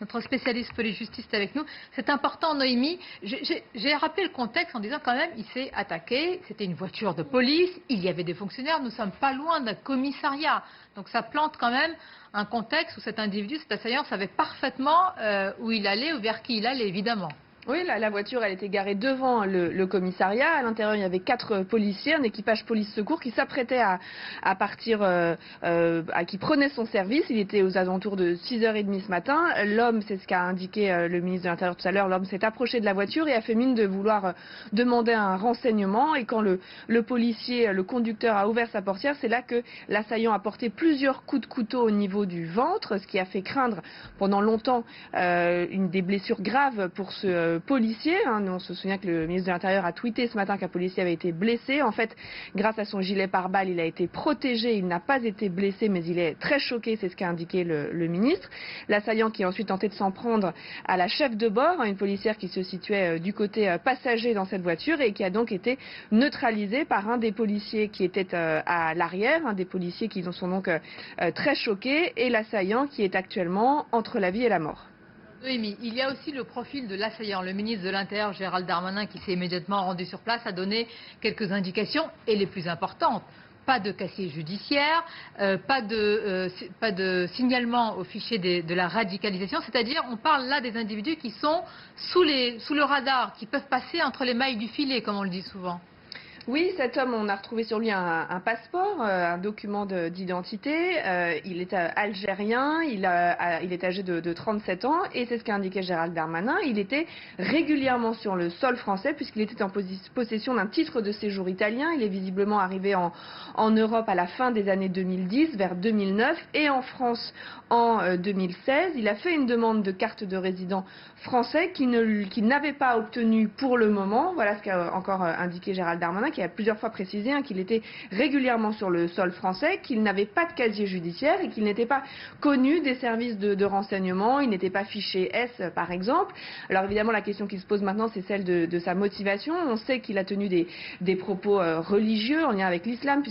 notre spécialiste police-justice est avec nous. C'est important, Noémie. J'ai rappelé le contexte en disant quand même, il s'est attaqué, c'était une voiture de police, il y avait des fonctionnaires, nous ne sommes pas loin d'un commissariat. Donc ça plante quand même un contexte où cet individu, cet assaillant, savait parfaitement où il allait ou vers qui il allait, évidemment. Oui, la voiture, elle était garée devant le commissariat. À l'intérieur, il y avait 4 policiers, un équipage police-secours qui s'apprêtait à partir, qui prenait son service. Il était aux alentours de 6h30 ce matin. L'homme, c'est ce qu'a indiqué le ministre de l'Intérieur tout à l'heure, l'homme s'est approché de la voiture et a fait mine de vouloir demander un renseignement. Et quand le policier, le conducteur a ouvert sa portière, c'est là que l'assaillant a porté plusieurs coups de couteau au niveau du ventre, ce qui a fait craindre pendant longtemps des blessures graves pour ce policier. On se souvient que le ministre de l'Intérieur a tweeté ce matin qu'un policier avait été blessé. En fait, grâce à son gilet pare-balles, il a été protégé. Il n'a pas été blessé, mais il est très choqué. C'est ce qu'a indiqué le ministre. L'assaillant qui a ensuite tenté de s'en prendre à la chef de bord, une policière qui se situait du côté passager dans cette voiture et qui a donc été neutralisé par un des policiers qui était à l'arrière, un des policiers qui sont donc très choqués, et l'assaillant qui est actuellement entre la vie et la mort. Noémie, il y a aussi le profil de l'assaillant. Le ministre de l'Intérieur, Gérald Darmanin, qui s'est immédiatement rendu sur place, a donné quelques indications, et les plus importantes. Pas de casier judiciaire, pas de signalement au fichier de la radicalisation, c'est-à-dire on parle là des individus qui sont sous le radar, qui peuvent passer entre les mailles du filet, comme on le dit souvent. Oui, cet homme, on a retrouvé sur lui un passeport, un document d'identité. Il est algérien, il est âgé de 37 ans et c'est ce qu'a indiqué Gérald Darmanin. Il était régulièrement sur le sol français puisqu'il était en possession d'un titre de séjour italien. Il est visiblement arrivé en Europe à la fin des années 2010, vers 2009, et en France en 2016. Il a fait une demande de carte de résident français qu'il n'avait pas obtenue pour le moment. Voilà ce qu'a encore indiqué Gérald Darmanin, qui a plusieurs fois précisé qu'il était régulièrement sur le sol français, qu'il n'avait pas de casier judiciaire et qu'il n'était pas connu des services de renseignement, il n'était pas fiché S par exemple. Alors évidemment la question qui se pose maintenant c'est celle de sa motivation. On sait qu'il a tenu des propos religieux en lien avec l'islam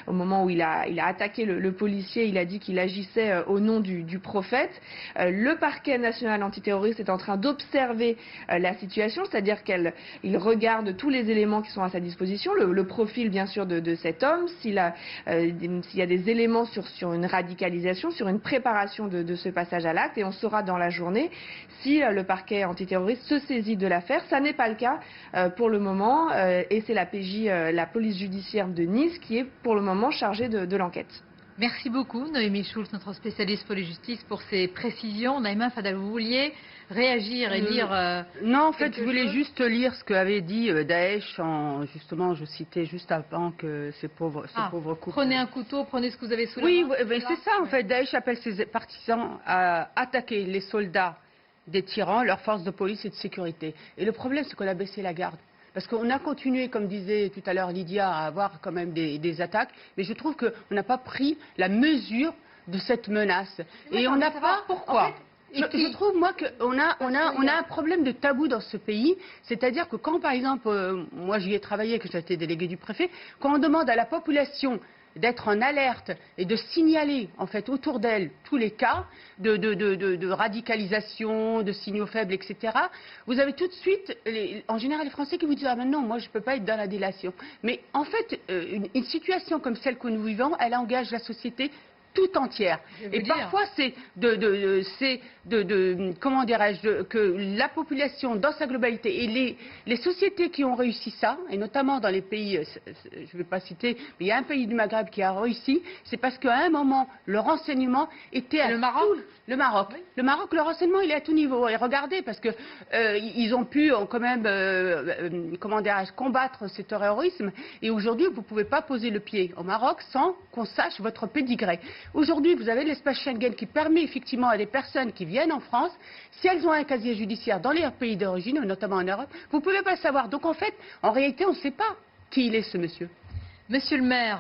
au moment où il a attaqué le policier, il a dit qu'il agissait au nom du prophète. Le parquet national antiterroriste est en train d'observer la situation, c'est-à-dire qu'il regarde tous les éléments qui sont à sa disposition, le profil bien sûr de cet homme, s'il y a des éléments sur une radicalisation, sur une préparation de ce passage à l'acte, et on saura dans la journée si le parquet antiterroriste se saisit de l'affaire. Ça n'est pas le cas pour le moment, et c'est la PJ, la police judiciaire de Nice, qui est pour le moment chargée de l'enquête. Merci beaucoup, Noémie Schulz, notre spécialiste police-justice, pour ces précisions. Naïma Fadel, vous vouliez réagir et lire Non, en fait, je voulais chose juste lire ce qu'avait dit Daesh, justement, je citais juste avant que ce pauvre couple... Prenez un couteau, prenez ce que vous avez sous la main. Oui, c'est ça, en fait. Daesh appelle ses partisans à attaquer les soldats des tyrans, leurs forces de police et de sécurité. Et le problème, c'est qu'on a baissé la garde. Parce qu'on a continué, comme disait tout à l'heure Lydia, à avoir quand même des attaques, mais je trouve qu'on n'a pas pris la mesure de cette menace. Et on n'a pas... Pourquoi en fait, je trouve, moi, qu'on a un problème de tabou dans ce pays. C'est-à-dire que quand, par exemple, moi j'y ai travaillé, que j'étais délégué du préfet, quand on demande à la population d'être en alerte et de signaler en fait autour d'elle tous les cas de radicalisation, de signaux faibles, etc. Vous avez tout de suite, en général, les Français qui vous disent « Ah ben non, moi je ne peux pas être dans la délation ». Mais en fait, une situation comme celle que nous vivons, elle engage la société tout entière. Et parfois, c'est comment dirais-je, que la population dans sa globalité et les sociétés qui ont réussi ça, et notamment dans les pays, je ne vais pas citer, mais il y a un pays du Maghreb qui a réussi, c'est parce qu'à un moment, le renseignement était à le Maroc. Le Maroc. Oui. Le Maroc, le renseignement, il est à tout niveau. Et regardez, parce que ils ont pu quand même, comment dirais-je, combattre ce terrorisme. Et aujourd'hui, vous ne pouvez pas poser le pied au Maroc sans qu'on sache votre pédigré. Aujourd'hui, vous avez l'espace Schengen qui permet effectivement à des personnes qui viennent en France, si elles ont un casier judiciaire dans leur pays d'origine, notamment en Europe, vous ne pouvez pas le savoir. Donc en fait, en réalité, on ne sait pas qui il est, ce monsieur. Monsieur le maire.